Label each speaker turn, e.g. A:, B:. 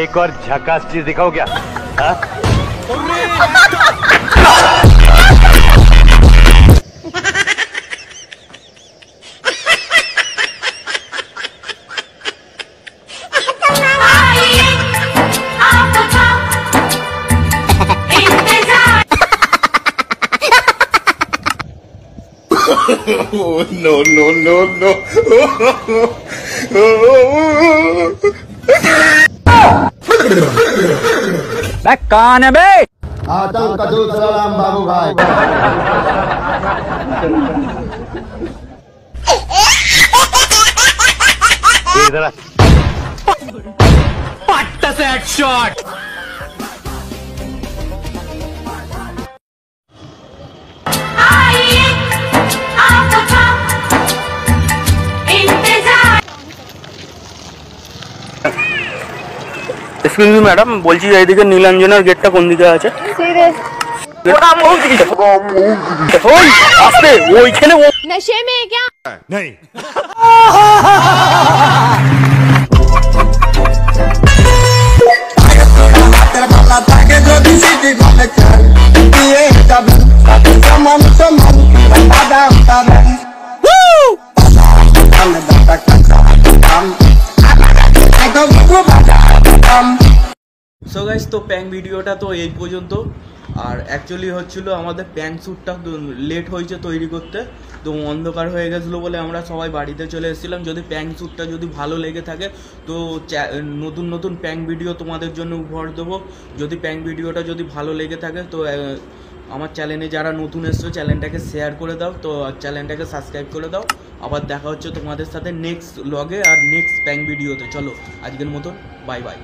A: एक और झकास चीज दिखाओ क्या?
B: Oh, no, no, no, no.
C: कौन है बे?
D: आतंक का दूसरा नाम बाबू भाई।
A: इधर
C: पट्ट से हेडशॉट।
E: এক্সকিউজ মি ম্যাডাম, বলছি এইদিকে নীলাঞ্জনার গেটটা কোন দিকে আছে? ওই আস্তে, ওইখানে
F: नशे में क्या?
A: नहीं।
E: সো গাইস, তো প্যাং ভিডিওটা তো এই পর্যন্ত। আর অ্যাকচুয়ালি হচ্ছিল আমাদের প্যাং শ্যুটটা লেট হয়েছে তৈরি করতে, তো অন্ধকার হয়ে গেছিলো বলে আমরা সবাই বাড়িতে চলে এসেছিলাম। যদি প্যাং শ্যুটটা যদি ভালো লেগে থাকে তো নতুন নতুন প্যাং ভিডিও তোমাদের জন্য উপহার দেবো। যদি প্যাং ভিডিওটা যদি ভালো লেগে থাকে তো আমার চ্যানেলে যারা নতুন এসছো চ্যানেলটাকে শেয়ার করে দাও, তো চ্যানেলটাকে সাবস্ক্রাইব করে দাও। আবার দেখা হচ্ছে তোমাদের সাথে নেক্সট ব্লগে আর নেক্সট প্যাং ভিডিওতে। চলো আজকের মতন বাই বাই।